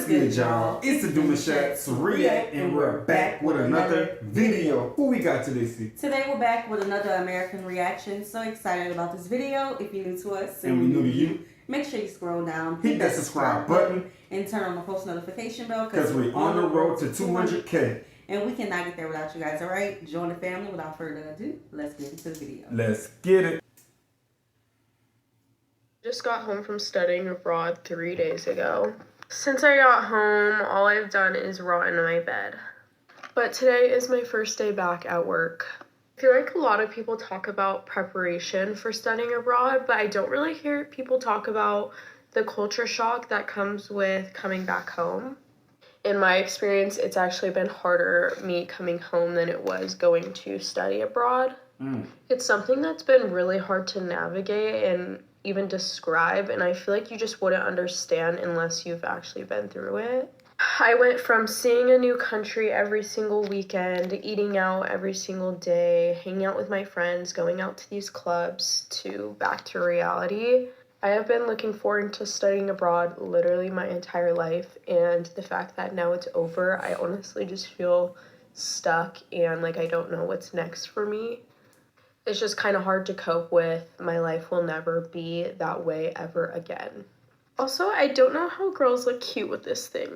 good, y'all? It's the Demouchets React, and we're back with another video. Who we got today, C? Today we're back with another American reaction. So excited about this video. If you're new to us and we new to you, make sure you scroll down, hit that subscribe button, and turn on the post notification bell because we're on the road to 200K. And we cannot get there without you guys, all right? Join the family. Without further ado, let's get into the video. Let's get it. Just got home from studying abroad 3 days ago. Since I got home, all I've done is rot in my bed. But today is my first day back at work. I feel like a lot of people talk about preparation for studying abroad, but I don't really hear people talk about the culture shock that comes with coming back home. In my experience, it's actually been harder me coming home than it was going to study abroad. It's something that's been really hard to navigate and even describe, and I feel like you just wouldn't understand unless you've actually been through it. I went from seeing a new country every single weekend, eating out every single day, hanging out with my friends, going out to these clubs, to back to reality. I have been looking forward to studying abroad literally my entire life, and the fact that now it's over, I honestly just feel stuck and like I don't know what's next for me. It's just kind of hard to cope with. My life will never be that way ever again. Also, I don't know how girls look cute with this thing.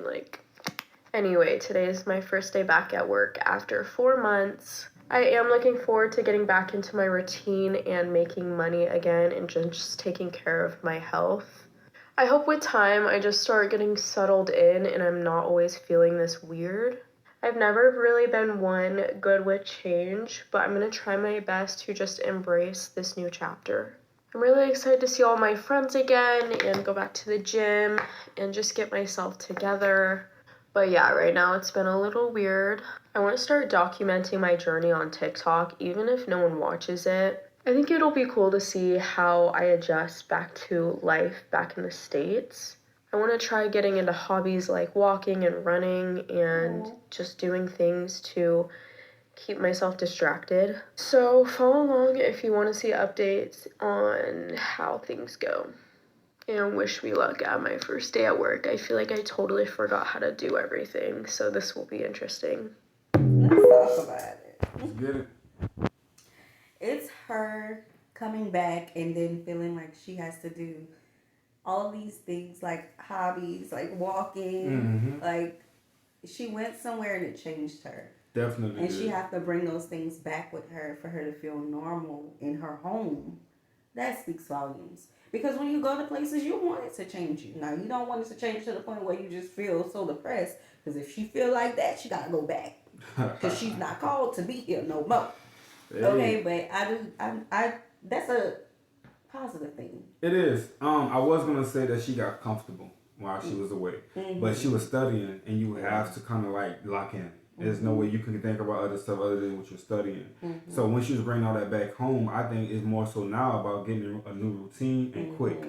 Anyway, today is my first day back at work after 4 months. I am looking forward to getting back into my routine and making money again and just taking care of my health. I hope with time I just start getting settled in and I'm not always feeling this weird. I've never really been one good with change, but I'm going to try my best to just embrace this new chapter. I'm really excited to see all my friends again and go back to the gym and just get myself together. But yeah, right now it's been a little weird. I want to start documenting my journey on TikTok, even if no one watches it. I think it'll be cool to see how I adjust back to life back in the States. I want to try getting into hobbies like walking and running and just doing things to keep myself distracted. So follow along if you want to see updates on how things go. And wish me luck at my first day at work. I feel like I totally forgot how to do everything, so this will be interesting. Let's talk about it. Let's get it. It's her coming back and then feeling like she has to do all of these things like hobbies, like walking, like she went somewhere and it changed her. Definitely. And she have to bring those things back with her for her to feel normal in her home. That speaks volumes. Because when you go to places, you want it to change you. Now, you don't want it to change to the point where you just feel so depressed. Because if she feel like that, she got to go back. Because she's not called to be here no more. Hey. Okay, but I that's a positive thing. It is. I was gonna say that she got comfortable while she was away, but she was studying, and you have to kind of like lock in. There's no way you can think about other stuff other than what you're studying. So when she was bringing all that back home, I think it's more so now about getting a new routine and quick.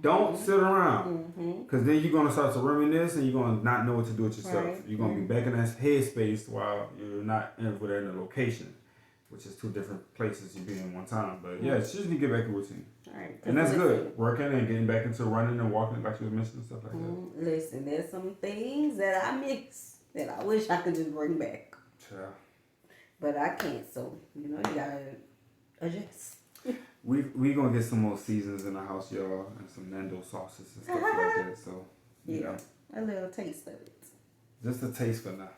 Don't sit around, because then you're gonna start to reminisce and you're gonna not know what to do with yourself. Right. You're gonna be back in that headspace while you're not in a location, which is two different places you be in one time. But yeah, she just need to get back in routine. Right. And that's good. Working and getting back into running and walking like she was mentioning, stuff like that. Listen, there's some things that I miss that I wish I could just bring back. Yeah. But I can't, so you gotta adjust. We gonna get some more seasons in the house, y'all, and some Nando sauces and stuff like that. So yeah, a little taste of it. Just a taste for now.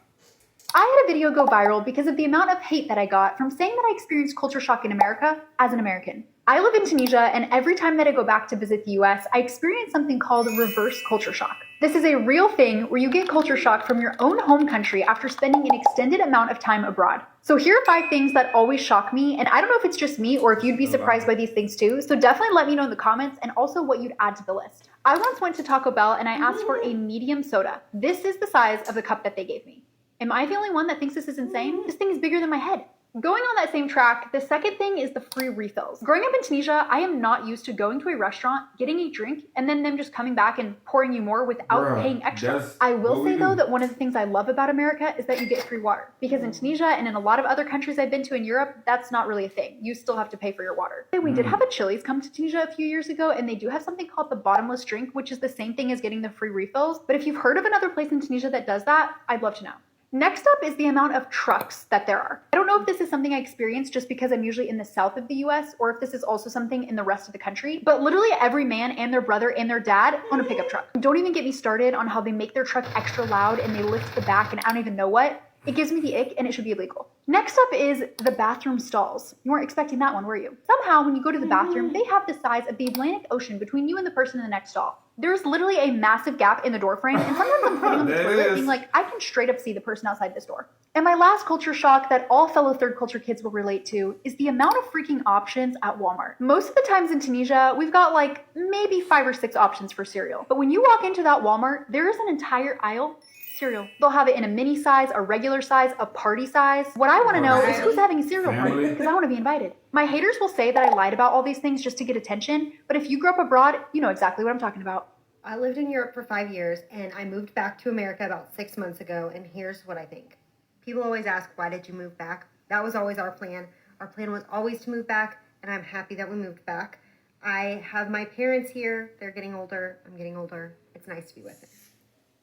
I had a video go viral because of the amount of hate that I got from saying that I experienced culture shock in America as an American. I live in Tunisia, and every time that I go back to visit the US, I experience something called reverse culture shock. This is a real thing where you get culture shock from your own home country after spending an extended amount of time abroad. So here are 5 things that always shock me, and I don't know if it's just me or if you'd be surprised by these things too, so definitely let me know in the comments and also what you'd add to the list. I once went to Taco Bell and I asked for a medium soda. This is the size of the cup that they gave me. Am I the only one that thinks this is insane? This thing is bigger than my head. Going on that same track, the second thing is the free refills. Growing up in Tunisia, I am not used to going to a restaurant, getting a drink, and then them just coming back and pouring you more without paying extra. I will say though that one of the things I love about America is that you get free water. Because in Tunisia and in a lot of other countries I've been to in Europe, that's not really a thing. You still have to pay for your water. We did have a Chili's come to Tunisia a few years ago, and they do have something called the bottomless drink, which is the same thing as getting the free refills. But if you've heard of another place in Tunisia that does that, I'd love to know. Next up is the amount of trucks that there are. I don't know if this is something I experienced just because I'm usually in the south of the US, or if this is also something in the rest of the country, but literally every man and their brother and their dad own a pickup truck. Don't even get me started on how they make their truck extra loud and they lift the back and I don't even know what. It gives me the ick and it should be illegal. Next up is the bathroom stalls. You weren't expecting that one, were you? Somehow, when you go to the bathroom, they have the size of the Atlantic Ocean between you and the person in the next stall. There's literally a massive gap in the door frame, and sometimes I'm sitting on the toilet being like, I can straight up see the person outside this door. And my last culture shock that all fellow third culture kids will relate to is the amount of freaking options at Walmart. Most of the times in Tunisia, we've got like maybe 5 or 6 options for cereal. But when you walk into that Walmart, there is an entire aisle cereal. They'll have it in a mini size, a regular size, a party size. What I want to know is who's having a cereal party, because I want to be invited. My haters will say that I lied about all these things just to get attention, but if you grew up abroad, you know exactly what I'm talking about. I lived in Europe for 5 years, and I moved back to America about 6 months ago, and here's what I think. People always ask, why did you move back? That was always our plan. Our plan was always to move back, and I'm happy that we moved back. I have my parents here. They're getting older. I'm getting older. It's nice to be with them.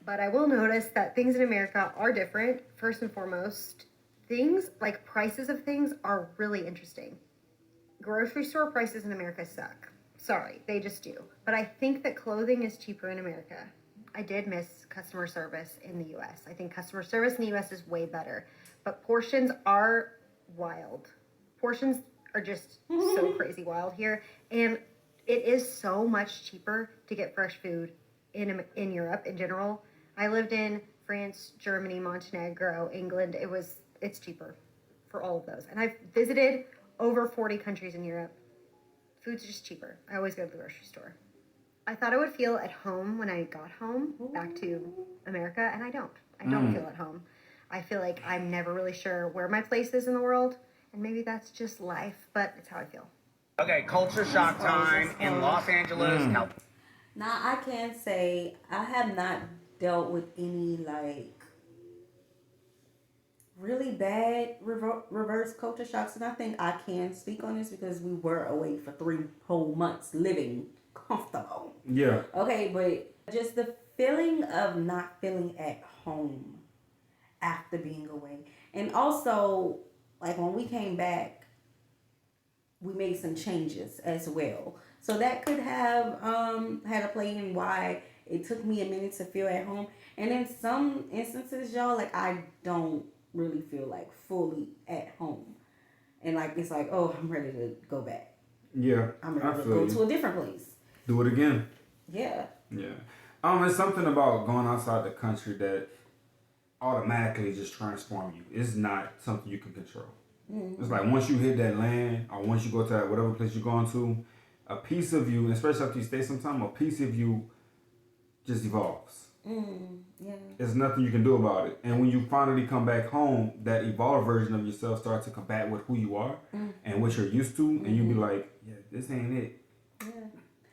But I will notice that things in America are different. First and foremost, things like prices of things are really interesting. Grocery store prices in America suck. Sorry, they just do. But I think that clothing is cheaper in America. I did miss customer service in the US. I think customer service in the US is way better. But portions are wild. Portions are just so crazy wild here. And it is so much cheaper to get fresh food in Europe in general. I lived in France, Germany, Montenegro, England. It's cheaper for all of those. And I've visited over 40 countries in Europe. Food's just cheaper. I always go to the grocery store. I thought I would feel at home when I got home back to America, and I don't. I don't feel at home. I feel like I'm never really sure where my place is in the world, and maybe that's just life, but it's how I feel. Okay, culture shock time in Los Angeles. Now, I can say I have not dealt with any, like, really bad reverse culture shocks, and I think I can speak on this because we were away for 3 whole months living comfortable. Yeah. Okay, but just the feeling of not feeling at home after being away. And also, like, when we came back, we made some changes as well. So that could have had a play in why it took me a minute to feel at home. And in some instances, y'all, like, I don't really feel like fully at home. And like, it's like, oh, I'm ready to go back. Yeah. I'm ready to go to a different place. Do it again. Yeah. Yeah. There's something about going outside the country that automatically just transform you. It's not something you can control. Mm-hmm. It's like once you hit that land or once you go to that whatever place you're going to, a piece of you, especially after you stay some time, a piece of you just evolves. Yeah. There's nothing you can do about it. And when you finally come back home, that evolved version of yourself starts to combat with who you are and what you're used to, and you be like, yeah, this ain't it. Yeah.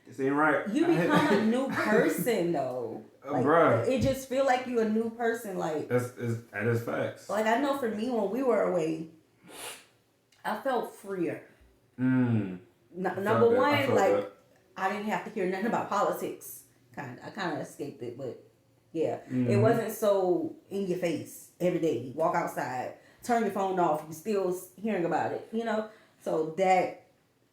This ain't right. You become a new person though. Like, bruh. It just feel like you a new person. Like that is facts. Like, I know for me, when we were away, I felt freer. Number one, like, I didn't have to hear nothing about politics. I kind of escaped it, but yeah, it wasn't so in your face every day. You walk outside, turn your phone off, you still hearing about it, you know? So that,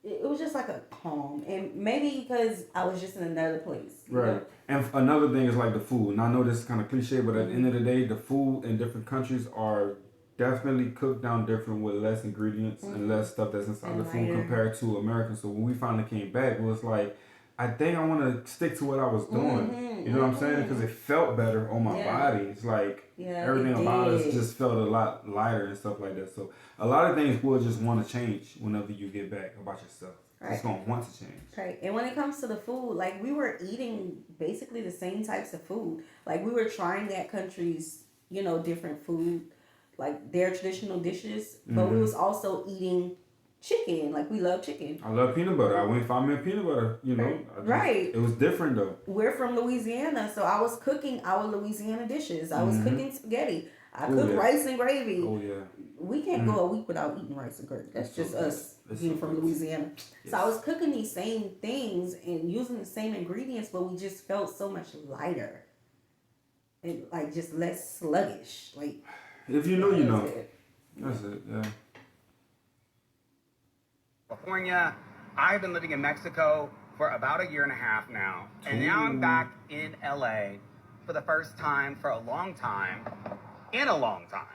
it was just like a calm. And maybe because I was just in another place. Right. Know? And another thing is like the food. And I know this is kind of cliche, but at the end of the day, the food in different countries are definitely cooked down different with less ingredients and less stuff that's inside the food compared to American. So when we finally came back, it was like, I think I want to stick to what I was doing. You know what I'm saying? Because it felt better on my body. It's like everything about us just felt a lot lighter and stuff like that. So a lot of things will just want to change whenever you get back about yourself. Right. It's going to want to change. Right. And when it comes to the food, like, we were eating basically the same types of food. Like, we were trying that country's, you know, different food like their traditional dishes, but we was also eating chicken. Like we love chicken. I love peanut butter. I went 5 minute peanut butter. You know, Right. It was different though. We're from Louisiana, so I was cooking our Louisiana dishes. I was cooking spaghetti. I cooked rice and gravy. Oh yeah. We can't go a week without eating rice and gravy. That's just us being from Louisiana. Yes. So I was cooking these same things and using the same ingredients, but we just felt so much lighter and like just less sluggish. Like if you know, you know. That's it. Yeah. California. I've been living in Mexico for about a year and a half now. And now I'm back in LA for the first time for a long time. In a long time.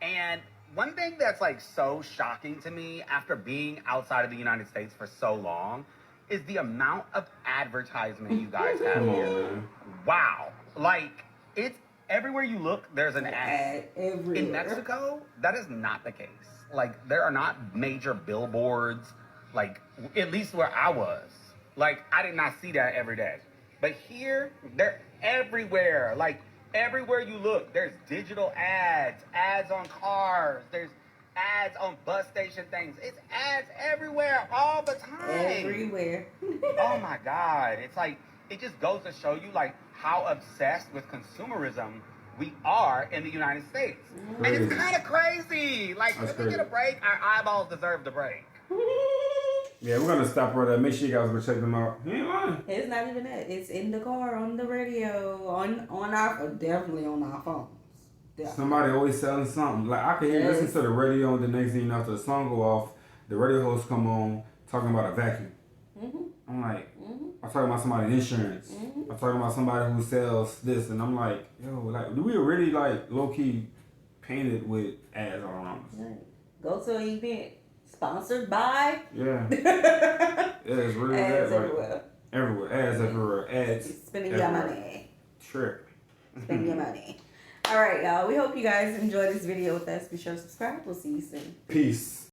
And one thing that's like so shocking to me after being outside of the United States for so long is the amount of advertisement you guys have here. Wow. Like, it's everywhere you look, there's an ad. Everywhere. In Mexico, that is not the case. Like, there are not major billboards, like, at least where I was. Like, I did not see that every day. But here, they're everywhere. Like, everywhere you look, there's digital ads, ads on cars, there's ads on bus station things. It's ads everywhere all the time. Everywhere. Oh my God. It's like, it just goes to show you like how obsessed with consumerism we are in the United States. Crazy. And it's kind of crazy. Like, if we get a break, our eyeballs deserve the break. Yeah, we're gonna stop right there. Make sure you guys go check them out. He ain't lying. It's not even that. It's in the car, on the radio, on our definitely on our phones. Definitely. Somebody always selling something. Like I can hear listen to the radio, and the next thing you know, after the song go off, the radio host come on talking about a vacuum. I'm like, I'm talking about somebody's insurance. I'm talking about somebody who sells this, and I'm like, yo, like, do we really like low key painted with ads all around us? Right. Go to an event sponsored by. Yeah. Yeah, it's really ads that, everywhere. Like, everywhere. Ads everywhere. Ads. Spending everywhere. your money. Trip. Spending your money. All right, y'all. We hope you guys enjoyed this video with us. Be sure to subscribe. We'll see you soon. Peace.